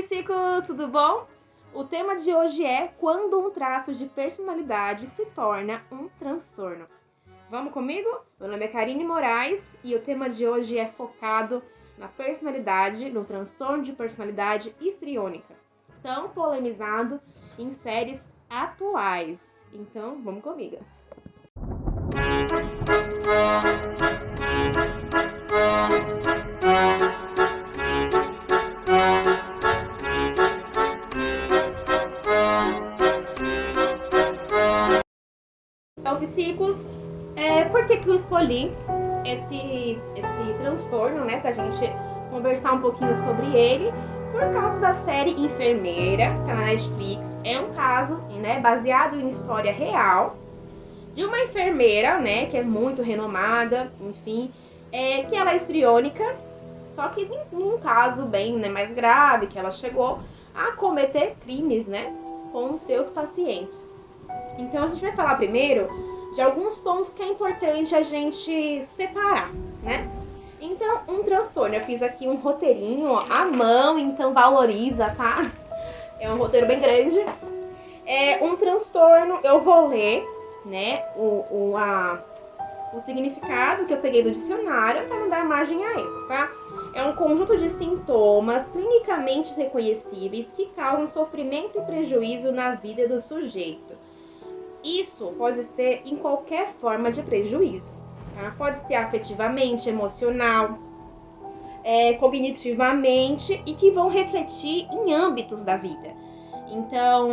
psicos, tudo bom? O tema de hoje é quando um traço de personalidade se torna um transtorno. Vamos comigo? Meu nome é Karine Moraes e o tema de hoje é focado na personalidade, no transtorno de personalidade histriônica, tão polemizado em séries atuais. Então, vamos comigo. Então, psicos, por que eu escolhi esse transtorno, né, pra gente conversar um pouquinho sobre ele? Por causa da série Enfermeira, que tá na Netflix. É um caso, né, baseado em história real de uma enfermeira, né, que é muito renomada, enfim, que ela é histriônica, só que em um caso bem, né, mais grave, que ela chegou a cometer crimes, né, com os seus pacientes. Então a gente vai falar primeiro de alguns pontos que é importante a gente separar, né? Então, um transtorno, eu fiz aqui um roteirinho à mão, então valoriza, tá? É um roteiro bem grande. Um transtorno, eu vou ler, né, o significado que eu peguei do dicionário para não dar margem a erro, tá? É um conjunto de sintomas clinicamente reconhecíveis que causam sofrimento e prejuízo na vida do sujeito. Isso pode ser em qualquer forma de prejuízo, tá? Pode ser afetivamente, emocional, cognitivamente e que vão refletir em âmbitos da vida. Então,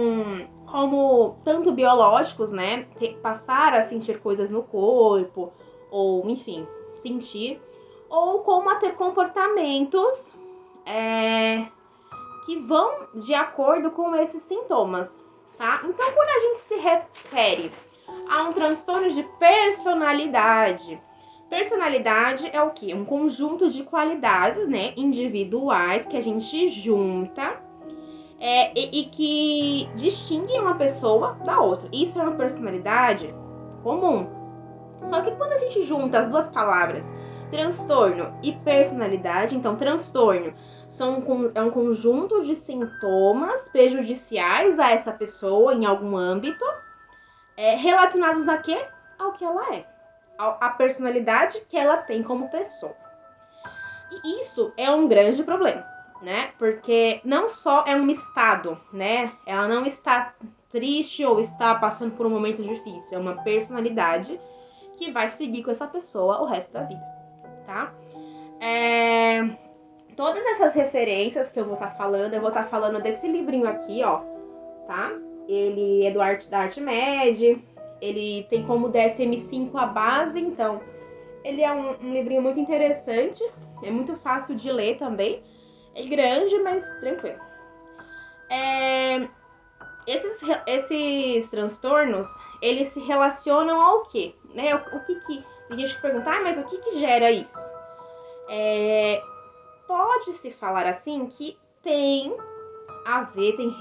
como tanto biológicos, né, passar a sentir coisas no corpo, ou enfim, sentir, ou como a ter comportamentos que vão de acordo com esses sintomas, tá? Então, quando a gente se refere a um transtorno de personalidade, personalidade é o quê? Um conjunto de qualidades, né, individuais que a gente junta e que distinguem uma pessoa da outra. Isso é uma personalidade comum. Só que quando a gente junta as duas palavras, transtorno e personalidade, então transtorno é um conjunto de sintomas prejudiciais a essa pessoa em algum âmbito, relacionados a quê? Ao que ela é, a personalidade que ela tem como pessoa. E isso é um grande problema, né? Porque não só é um estado, né? Ela não está triste ou está passando por um momento difícil, é uma personalidade que vai seguir com essa pessoa o resto da vida, tá? Todas essas referências que eu vou estar falando, eu vou estar falando desse livrinho aqui, ó, tá? Ele é da ArtMed, ele tem como DSM-5 a base, então ele é um livrinho muito interessante, é muito fácil de ler também, é grande, mas tranquilo. Esses transtornos, eles se relacionam ao quê? Né? O que tem gente que pergunta, mas o que gera isso? Pode-se falar assim que tem a ver, tem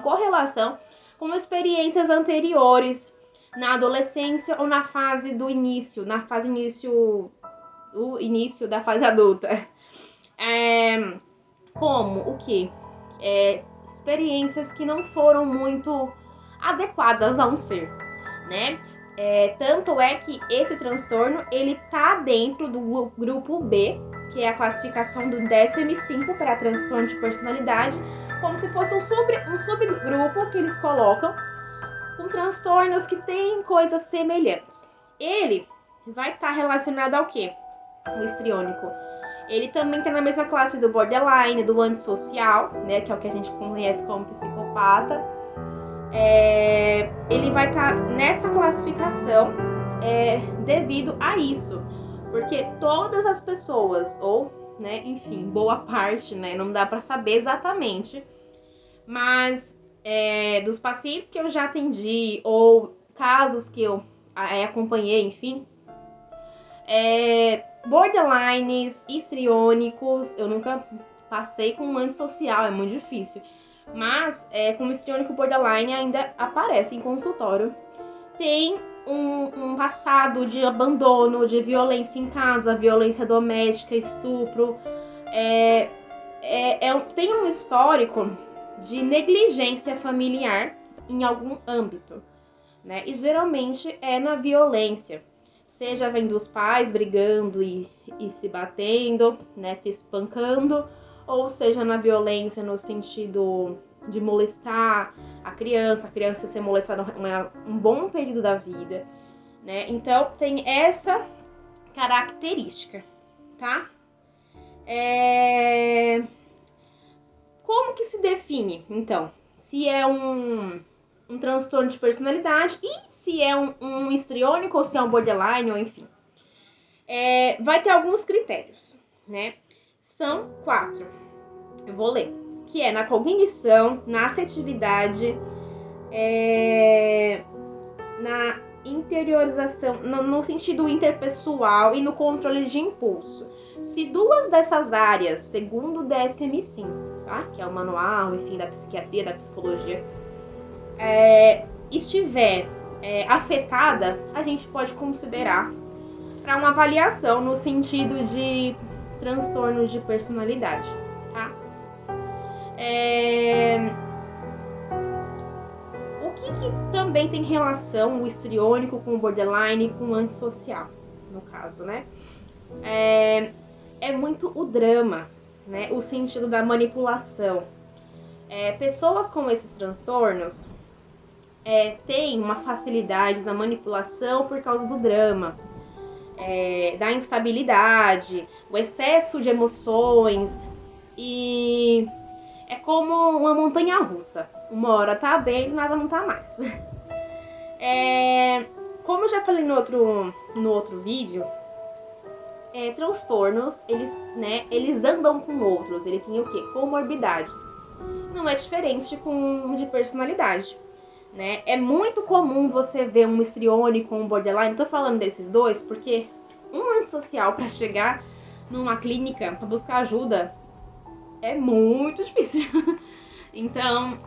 correlação com experiências anteriores na adolescência ou na fase do início, o início da fase adulta. Como o quê? Experiências que não foram muito adequadas a um ser, né? Tanto é que esse transtorno, ele tá dentro do grupo B, que é a classificação do DSM-5 para transtorno de personalidade, como se fosse um subgrupo que eles colocam com transtornos que têm coisas semelhantes. Ele vai estar relacionado ao quê? O histriônico. Ele também está na mesma classe do borderline, do antissocial, né, que é o que a gente conhece como psicopata. Ele vai estar nessa classificação devido a isso, porque todas as pessoas, ou, né, enfim, boa parte, né, não dá para saber exatamente, mas dos pacientes que eu já atendi ou casos que eu acompanhei, enfim, borderlines, histriônicos, eu nunca passei com um antissocial, é muito difícil. Mas, como histriônico borderline ainda aparece em consultório. Tem um passado de abandono, de violência em casa, violência doméstica, estupro. tem um histórico de negligência familiar em algum âmbito, né? E geralmente é na violência, seja vem dos pais brigando e se batendo, né, se espancando, ou seja na violência no sentido de molestar a criança ser molestada um bom período da vida, né? Então tem essa característica, tá? Como que se define, então, se é um transtorno de personalidade e se é um histriônico ou se é um borderline, ou enfim. Vai ter alguns critérios, né? São 4. Eu vou ler. Que é na cognição, na afetividade, na interiorização, no sentido interpessoal e no controle de impulso. Se 2 dessas áreas, segundo o DSM-5, tá? Que é o manual, enfim, da psiquiatria, da psicologia, estiver afetada, a gente pode considerar para uma avaliação no sentido de transtornos de personalidade, tá? O que também tem relação o histriônico com o borderline e com o antissocial, no caso, né? É muito o drama, né? O sentido da manipulação. Pessoas com esses transtornos têm uma facilidade na manipulação por causa do drama, da instabilidade, o excesso de emoções, e é como uma montanha russa. Uma hora tá bem, nada não tá mais. Como eu já falei no outro vídeo, transtornos, eles andam com outros. Ele tem o quê? Comorbidades. Não é diferente de personalidade, né? É muito comum você ver um histriônico com um borderline. Tô falando desses dois porque um antissocial para chegar numa clínica para buscar ajuda é muito difícil. Então,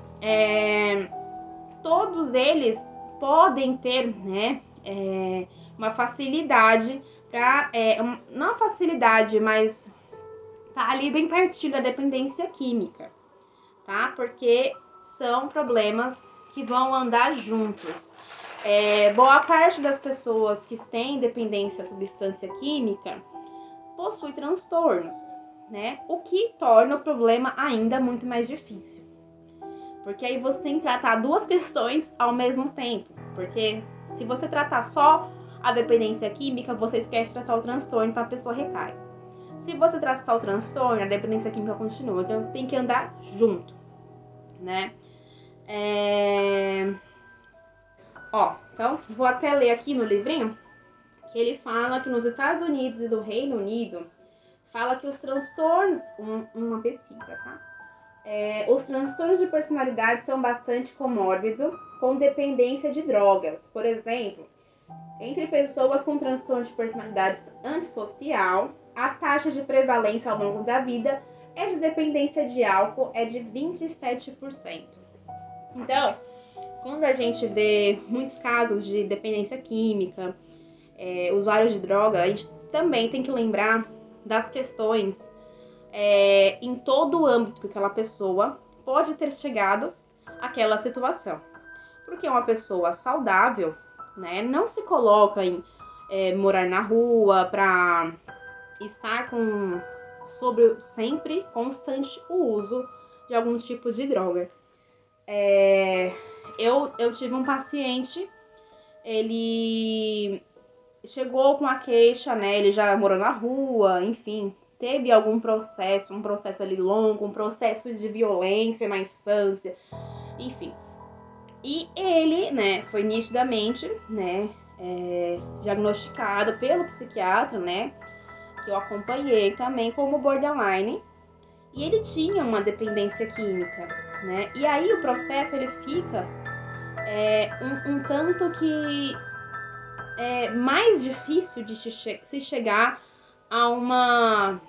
todos eles podem ter, né, uma facilidade para, não facilidade, mas tá ali bem pertinho da dependência química, tá? Porque são problemas que vão andar juntos. Boa parte das pessoas que têm dependência à substância química possui transtornos, né? O que torna o problema ainda muito mais difícil. Porque aí você tem que tratar 2 questões ao mesmo tempo. Porque se você tratar só a dependência química, você esquece de tratar o transtorno, então a pessoa recai. Se você tratar o transtorno, a dependência química continua. Então tem que andar junto, né? Então vou até ler aqui no livrinho que ele fala que nos Estados Unidos e do Reino Unido fala que os transtornos, uma pesquisa, tá? Os transtornos de personalidade são bastante comórbidos, com dependência de drogas. Por exemplo, entre pessoas com transtorno de personalidade antissocial, a taxa de prevalência ao longo da vida de dependência de álcool é de 27%. Então, quando a gente vê muitos casos de dependência química, usuários de droga, a gente também tem que lembrar das questões em todo o âmbito que aquela pessoa pode ter chegado àquela situação. Porque uma pessoa saudável, né, não se coloca em morar na rua para estar sobre sempre constante o uso de algum tipo de droga. Eu tive um paciente, ele chegou com a queixa, né? Ele já morou na rua, enfim, teve algum processo, um processo ali longo, um processo de violência na infância, enfim. E ele, né, foi nitidamente, né, diagnosticado pelo psiquiatra, né, que eu acompanhei também como borderline, e ele tinha uma dependência química, né, e aí o processo ele fica um tanto que mais difícil de se chegar a uma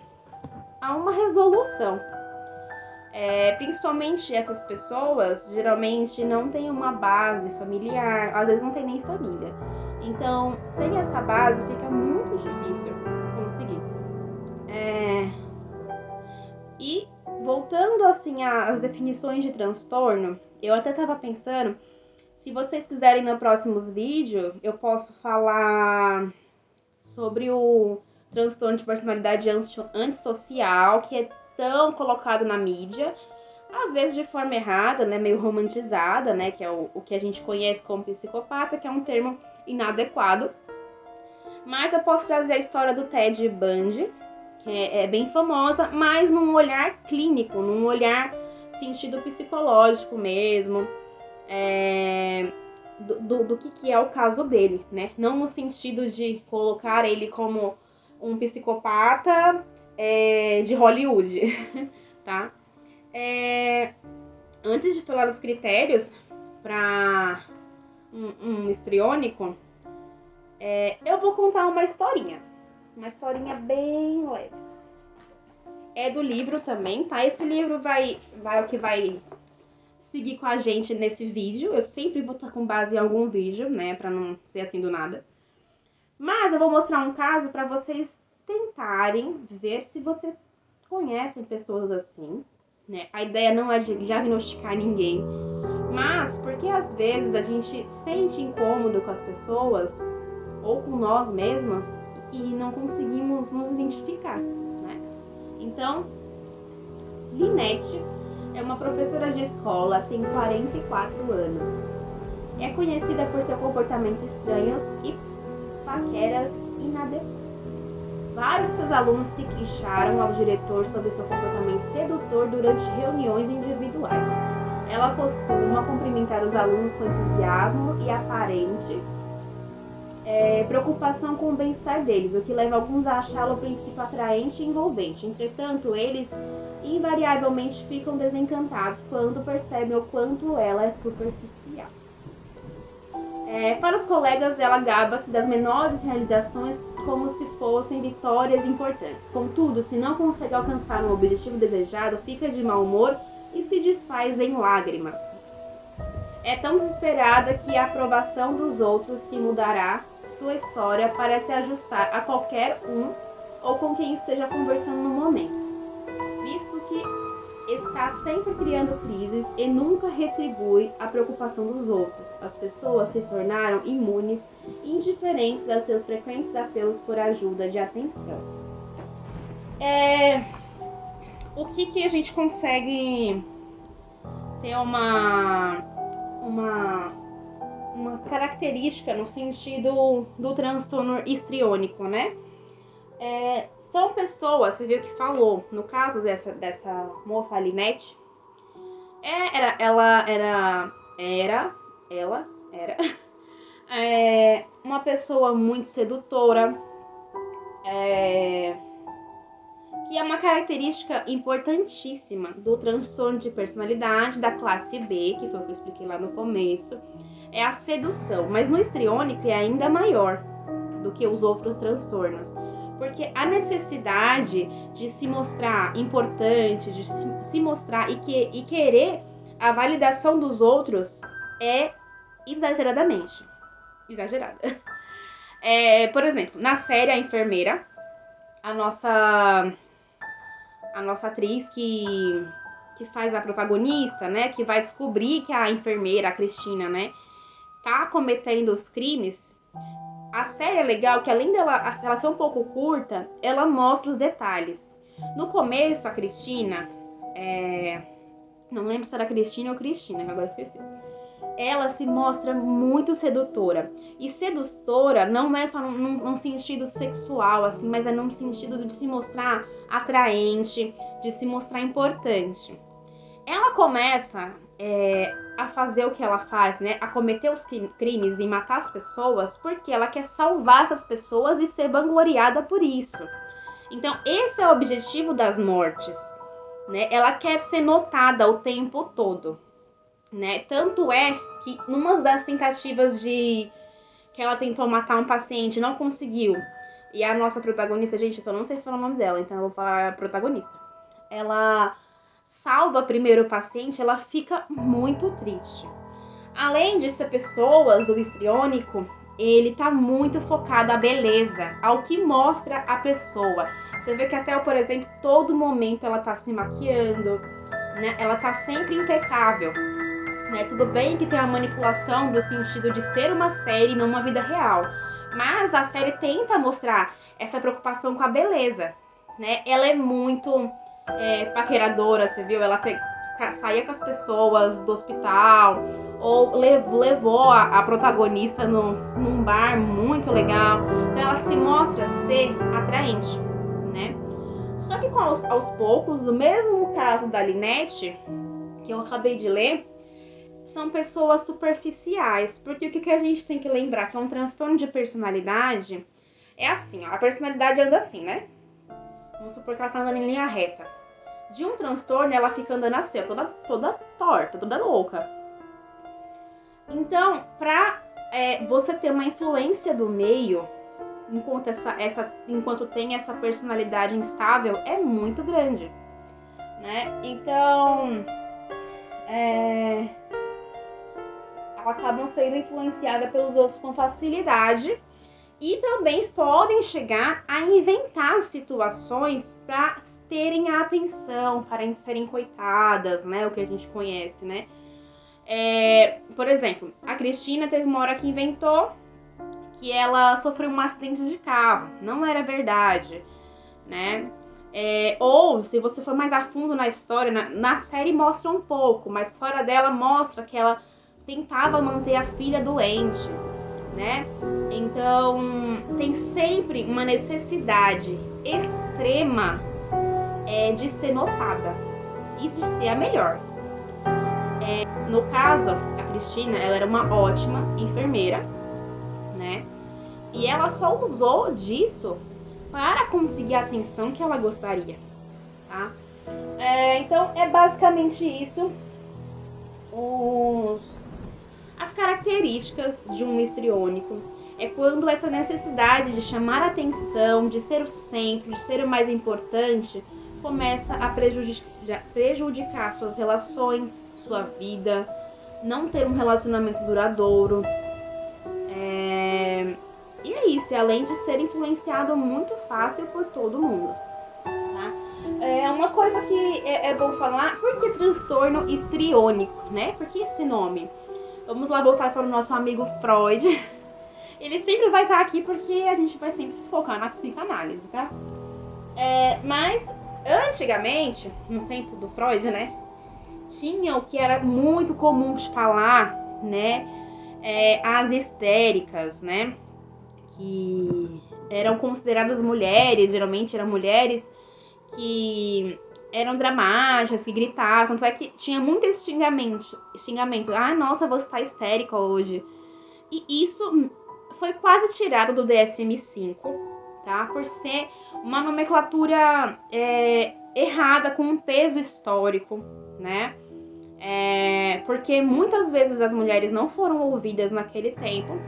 resolução. Principalmente essas pessoas geralmente não têm uma base familiar, às vezes não tem nem família. Então, sem essa base fica muito difícil conseguir. E voltando assim às definições de transtorno, eu até tava pensando, se vocês quiserem no próximos vídeos, eu posso falar sobre o transtorno de personalidade antissocial, que é tão colocado na mídia, às vezes de forma errada, né, meio romantizada, né, que é o que a gente conhece como psicopata, que é um termo inadequado. Mas eu posso trazer a história do Ted Bundy, que é bem famosa, mas num olhar clínico, num olhar sentido psicológico mesmo, do que é o caso dele, né? Não no sentido de colocar ele como um psicopata de Hollywood, tá? Antes de falar dos critérios para um histriônico, eu vou contar uma historinha bem leve. É do livro também, tá? Esse livro vai o que vai seguir com a gente nesse vídeo. Eu sempre vou estar com base em algum vídeo, né? Pra não ser assim do nada. Mas eu vou mostrar um caso pra vocês tentarem ver se vocês conhecem pessoas assim, né? A ideia não é diagnosticar ninguém, mas porque às vezes a gente sente incômodo com as pessoas ou com nós mesmas e não conseguimos nos identificar, né? Então, Linette é uma professora de escola, tem 44 anos. É conhecida por seu comportamento estranho e paqueras inadequadas. Vários de seus alunos se queixaram ao diretor sobre seu comportamento sedutor durante reuniões individuais. Ela costuma cumprimentar os alunos com entusiasmo e aparente preocupação com o bem-estar deles, o que leva alguns a achá-lo princípio atraente e envolvente. Entretanto, eles invariavelmente ficam desencantados quando percebem o quanto ela é superficial. Para os colegas, ela gaba-se das menores realizações como se fossem vitórias importantes. Contudo, se não consegue alcançar um objetivo desejado, fica de mau humor e se desfaz em lágrimas. É tão desesperada que a aprovação dos outros que mudará sua história para se ajustar a qualquer um ou com quem esteja conversando no momento, visto que está sempre criando crises e nunca retribui a preocupação dos outros. As pessoas se tornaram imunes e indiferentes a seus frequentes apelos por ajuda de atenção. O que a gente consegue ter uma característica no sentido do transtorno histriônico, né? São pessoas, você viu que falou, no caso dessa moça Linette, ela era uma pessoa muito sedutora, que é uma característica importantíssima do transtorno de personalidade da classe B, que foi o que eu expliquei lá no começo, é a sedução, mas no histriônico é ainda maior do que os outros transtornos, porque a necessidade de se mostrar importante, de se mostrar e querer a validação dos outros é exagerada. Por exemplo, na série A Enfermeira, a nossa atriz que faz a protagonista, né, que vai descobrir que a enfermeira, a Cristina, né, tá cometendo os crimes. A série é legal que, além dela ser um pouco curta, ela mostra os detalhes. No começo, a Cristina, não lembro se era Cristina ou Cristina, agora esqueci. Ela se mostra muito sedutora. E sedutora não é só num sentido sexual, assim, mas é num sentido de se mostrar atraente, de se mostrar importante. Ela começa a fazer o que ela faz, né? A cometer os crimes e matar as pessoas porque ela quer salvar essas pessoas e ser vangloriada por isso. Então, esse é o objetivo das mortes, né? Ela quer ser notada o tempo todo, né? Tanto é que numa das tentativas que ela tentou matar um paciente, não conseguiu. E a nossa protagonista, gente, eu não sei falar o nome dela, então eu vou falar a protagonista. Ela salva primeiro o paciente, ela fica muito triste. Além de ser pessoas, o histriônico, ele tá muito focado à beleza, ao que mostra a pessoa. Você vê que até, por exemplo, todo momento ela tá se maquiando, né? Ela tá sempre impecável, né? Tudo bem que tem a manipulação do sentido de ser uma série, não uma vida real. Mas a série tenta mostrar essa preocupação com a beleza, né? Ela é muito paqueradora, você viu? Ela saía com as pessoas do hospital, ou levou a protagonista num bar muito legal. Então ela se mostra ser atraente, né? Só que aos poucos, no mesmo caso da Lynette, que eu acabei de ler, são pessoas superficiais. Porque o que a gente tem que lembrar? Que é um transtorno de personalidade. É assim, ó, a personalidade anda assim, né? Vamos supor que ela tá andando em linha reta. De um transtorno, ela fica andando assim, ó, toda torta, toda louca. Então, pra você ter uma influência do meio, enquanto tem essa personalidade instável, é muito grande, né? Então, elas acabam sendo influenciadas pelos outros com facilidade e também podem chegar a inventar situações para terem a atenção, para serem coitadas, né? O que a gente conhece, né? Por exemplo, a Cristina teve uma hora que inventou que ela sofreu um acidente de carro. Não era verdade, né? Ou, se você for mais a fundo na história, na série mostra um pouco, mas fora dela mostra que ela tentava manter a filha doente, né? Então, tem sempre uma necessidade extrema de ser notada e de ser a melhor. No caso, a Cristina, ela era uma ótima enfermeira, né? E ela só usou disso para conseguir a atenção que ela gostaria, tá? Então, é basicamente isso. As características de um histriônico é quando essa necessidade de chamar a atenção, de ser o centro, de ser o mais importante, começa a prejudicar suas relações, sua vida, não ter um relacionamento duradouro. E é isso, além de ser influenciado muito fácil por todo mundo. Tá? Uma coisa que é bom falar, por que transtorno histriônico, né? Por que esse nome? Vamos lá voltar para o nosso amigo Freud. Ele sempre vai estar aqui porque a gente vai sempre focar na psicanálise, tá? Mas, antigamente, no tempo do Freud, né? Tinha o que era muito comum de falar, né? As histéricas, né? Que eram consideradas mulheres, geralmente eram mulheres que eram dramáticas, que gritavam, tanto é que tinha muito esse xingamento. Ah, nossa, você tá histérica hoje. E isso foi quase tirado do DSM-5, tá? Por ser uma nomenclatura errada, com um peso histórico, né? Porque muitas vezes as mulheres não foram ouvidas naquele tempo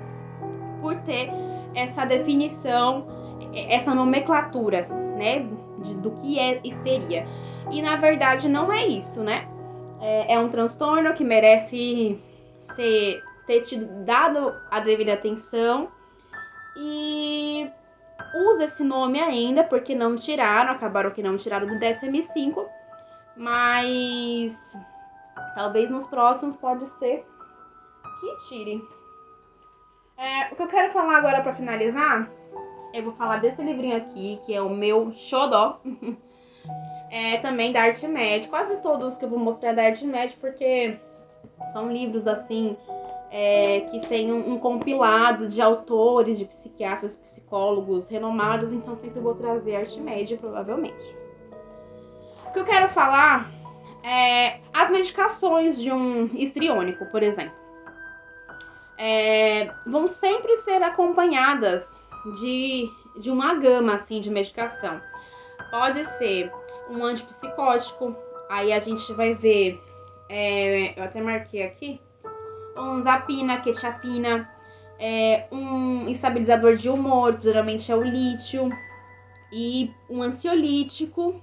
por ter essa definição, essa nomenclatura, né, do que é histeria. E na verdade não é isso, né? É um transtorno que merece ter tido dado a devida atenção e usa esse nome ainda porque não tiraram, acabaram que não tiraram do DSM-5, mas talvez nos próximos pode ser que tirem. O que eu quero falar agora para finalizar, eu vou falar desse livrinho aqui, que é o meu xodó. Também da Artmed. Quase todos que eu vou mostrar da Artmed, porque são livros assim, que tem um compilado de autores, de psiquiatras, psicólogos renomados, então sempre vou trazer Artmed, provavelmente. O que eu quero falar é as medicações de um histriônico, por exemplo. Vão sempre ser acompanhadas de uma gama assim, de medicação. Pode ser um antipsicótico, aí a gente vai ver, eu até marquei aqui, onzapina, quetiapina, um estabilizador de humor, geralmente é o lítio, e um ansiolítico.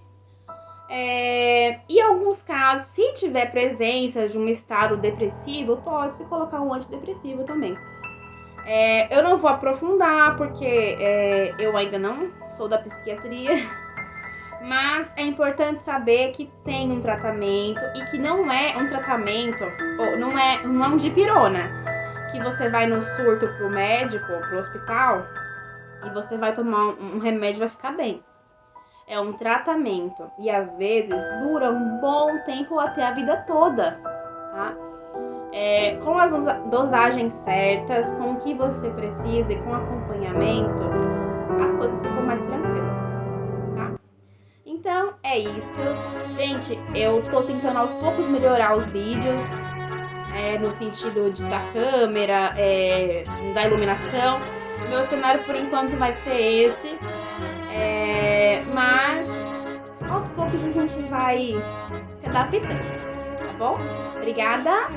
Em alguns casos, se tiver presença de um estado depressivo, pode-se colocar um antidepressivo também. Eu não vou aprofundar porque eu ainda não sou da psiquiatria, mas é importante saber que tem um tratamento e que não é um tratamento, ou não é um dipirona, que você vai no surto pro médico, pro hospital, e você vai tomar um remédio e vai ficar bem. É um tratamento e às vezes dura um bom tempo até a vida toda, tá? Com as dosagens certas, com o que você precisa e com acompanhamento, as coisas ficam mais tranquilas, tá? Então é isso. Gente, eu tô tentando aos poucos melhorar os vídeos, no sentido da câmera, da iluminação. Meu cenário por enquanto vai ser esse, mas aos poucos a gente vai se adaptando, tá bom? Obrigada!